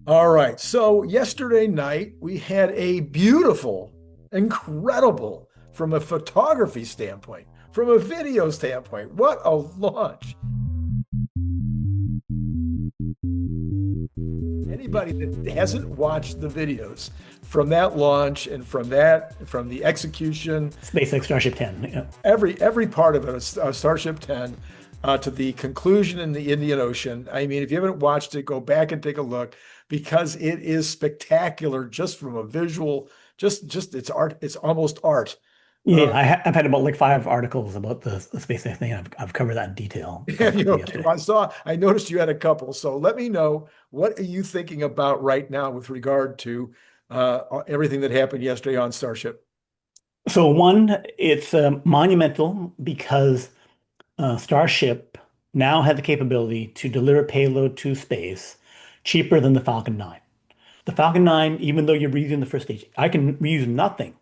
All right. So yesterday night we had a beautiful, incredible, from a photography standpoint, from a video standpoint. What a launch. Anybody that hasn't watched the videos from that launch and from the execution, SpaceX Starship 10. Yeah. every part of it, Starship 10, to the conclusion in the Indian Ocean. I mean, if you haven't watched it, go back and take a look because it is spectacular just from a visual, just it's art, it's almost art. Yeah, I've had about like 5 articles about the SpaceX thing. I've covered that in detail Okay, yesterday. I noticed you had a couple. So let me know, what are you thinking about right now with regard to everything that happened yesterday on Starship? So one, it's monumental because Starship now has the capability to deliver payload to space cheaper than the Falcon 9. The Falcon 9, even though you're reusing the first stage, I can reuse nothing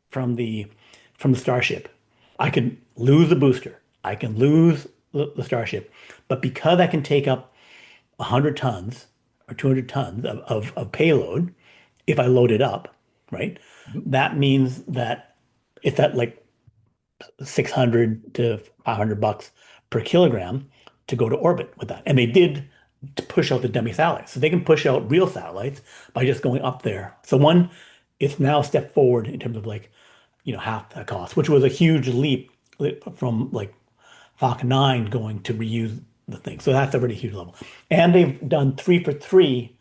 from the Starship. I can lose the booster. I can lose the Starship. But because I can take up 100 tons or 200 tons of payload, if I load it up, right? That means that it's at like 600 to 500 bucks per kilogram to go to orbit with that. And they did to push out the dummy satellites. So they can push out real satellites by just going up there. So one, it's now a step forward in terms of like, half that cost, which was a huge leap from like Falcon 9 going to reuse the thing. So that's already a huge level. And they've done 3 for 3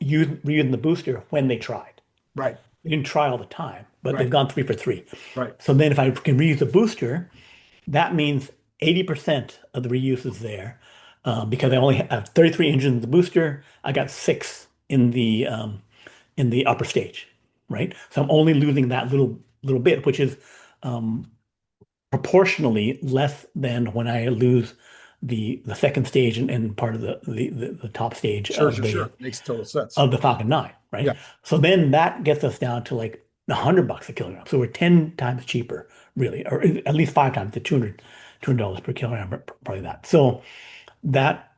reusing the booster when they tried. Right, They didn't try all the time, but they've right, gone 3 for 3. right. So then if I can reuse the booster, that means 80% of the reuse is there because I only have 33 engines in the booster. I got 6 in the upper stage, right? So I'm only losing that little bit, which is um, proportionally less than when I lose the second stage and part of the top stage Sure, sure, sure. Makes total sense. of the Falcon 9, right? Yeah, So then that gets us down to like 100 bucks a kilogram. So we're 10 times cheaper, really, or at least 5 times to $200 per kilogram, probably that. So that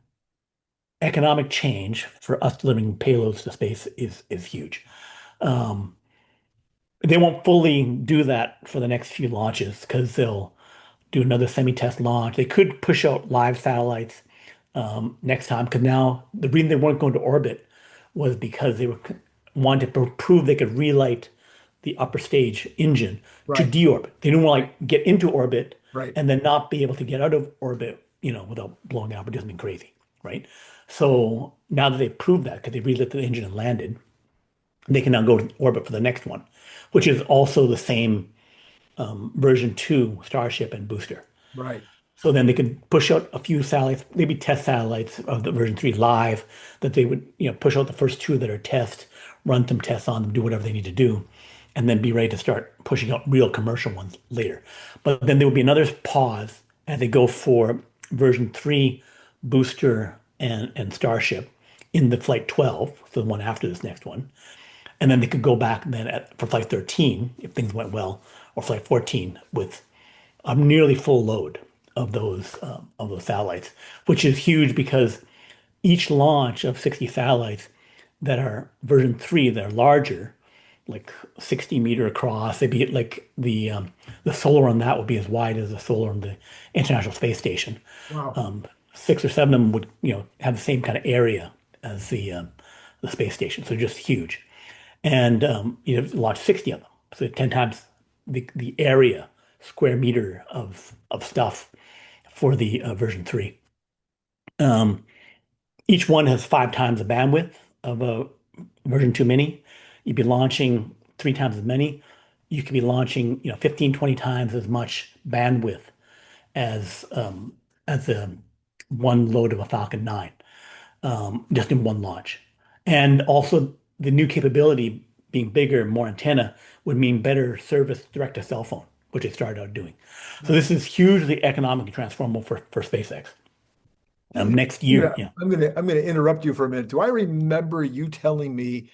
economic change for us delivering payloads to space is huge. Um, they won't fully do that for the next few launches because they'll do another semi-test launch. They could push out live satellites next time because now the reason they weren't going to orbit was because they wanted to prove they could relight the upper stage engine to right, deorbit. They didn't want to like get into orbit right. and then not be able to get out of orbit, without blowing up or doing something crazy, right? So now that they've proved that because they relit the engine and landed, they can now go to orbit for the next one, which is also the same version 2 Starship and booster. Right. So then they could push out a few satellites, maybe test satellites of the version 3 live, that they would, push out the first 2 that are test, run some tests on them, do whatever they need to do, and then be ready to start pushing out real commercial ones later. But then there would be another pause as they go for version 3 booster and Starship in the flight 12, so the one after this next one. And then they could go back then for flight 13, if things went well, or flight 14 with a nearly full load of those satellites, which is huge because each launch of 60 satellites that are version 3 that are larger, like 60-meter across, they'd be like the solar on that would be as wide as the solar on the International Space Station. Wow. 6 or 7 of them would have the same kind of area as the space station, so just huge. And you have to launch 60 of them, so 10 times the area square meter of stuff for the version 3. Um, each one has 5 times the bandwidth of a version 2 mini. You'd be launching 3 times as many. You could be launching, 15, 20 times as much bandwidth as the one load of a Falcon 9, just in one launch. And also the new capability being bigger, more antenna would mean better service direct to cell phone, which they started out doing. So this is hugely economically transformable for SpaceX. Next year, Yeah, yeah. I'm gonna interrupt you for a minute. Do I remember you telling me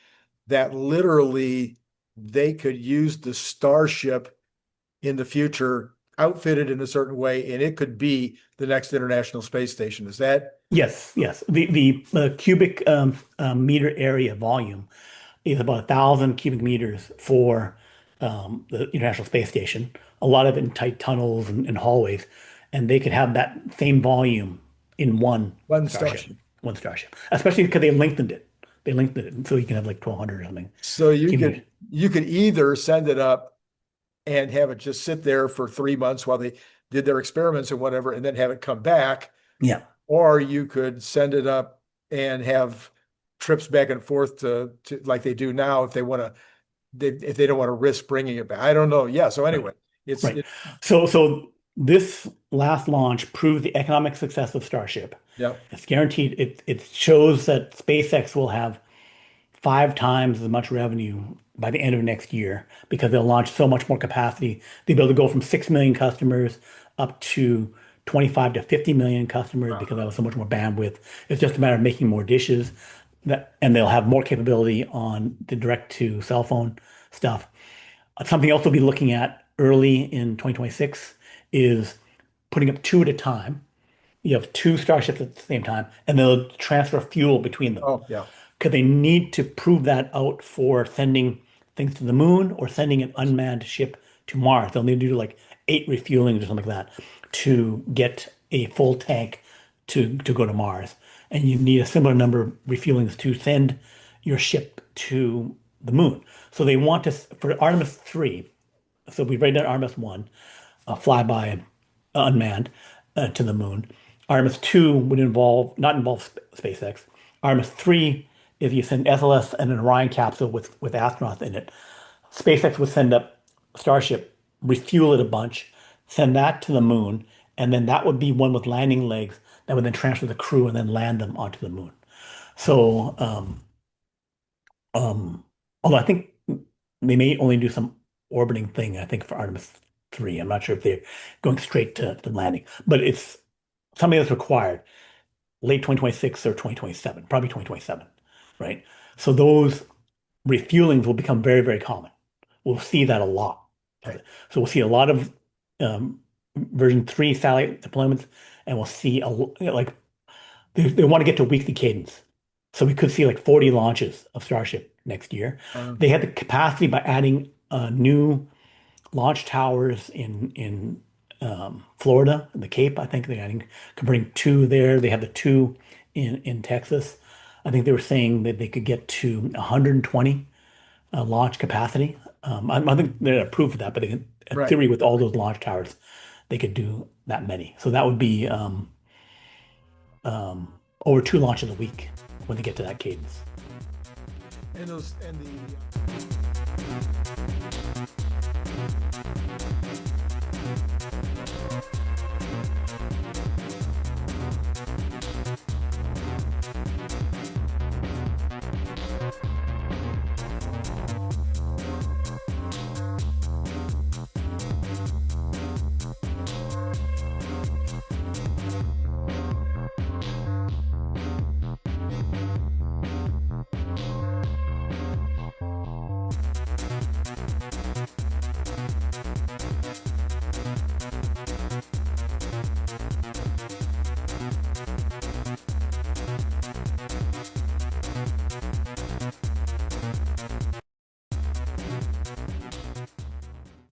that literally they could use the Starship in the future outfitted in a certain way, and it could be the next International Space Station. Is that? Yes, yes. The cubic meter area volume is about 1,000 cubic meters for the International Space Station. A lot of it in tight tunnels and hallways, and they could have that same volume in one One Starship, Starship. one Starship. Especially because they lengthened it. They lengthened it, so you can have like 1,200 or something. So Cubic meters. you could either send it up and have it just sit there for 3 months while they did their experiments or whatever, and then have it come back, Yeah. or you could send it up and have trips back and forth to like they do now if they want to, if they don't want to risk bringing it back. I don't know. Yeah. So anyway, Right. So this last launch proved the economic success of Starship. yeah. It's guaranteed. It shows that SpaceX will have 5 times as much revenue by the end of next year because they'll launch so much more capacity. They'll be able to go from 6 million customers up to 25 to 50 million customers because they'll have so much more bandwidth. It's just a matter of making more dishes and they'll have more capability on the direct to cell phone stuff. Something else we'll be looking at early in 2026 is putting up 2 at a time. You have 2 Starships at the same time, and they'll transfer fuel between them. Oh, yeah. Because they need to prove that out for sending things to the moon or sending an unmanned ship to Mars. They'll need to do like 8 refuelings or something like that to get a full tank to go to Mars. And you need a similar number of refuelings to send your ship to the moon. So they want to, for Artemis 3, so we've already done Artemis 1, flyby unmanned to the moon. Artemis 2 would not involve SpaceX. Artemis 3 is you send SLS and an Orion capsule with astronauts in it. SpaceX would send up Starship, refuel it a bunch, send that to the moon, and then that would be one with landing legs that would then transfer the crew and then land them onto the moon. So, although I think they may only do some orbiting thing, I think for Artemis 3. I'm not sure if they're going straight to landing, but it's something that's required late 2026 or 2027, probably 2027, right? So those refuelings will become very, very common. We'll see that a lot. Okay. So we'll see a lot of version 3 satellite deployments, and we'll see like they want to get to a weekly cadence. So we could see like 40 launches of Starship next year. They had the capacity by adding new launch towers in Florida, in the Cape. I think they're adding, converting 2 there. They have the 2 in Texas. I think they were saying that they could get to 120 launch capacity. I think they're approved for that, but in Right. theory, with all those launch towers, they could do that many. So that would be over 2 launches a week when they get to that cadence. And the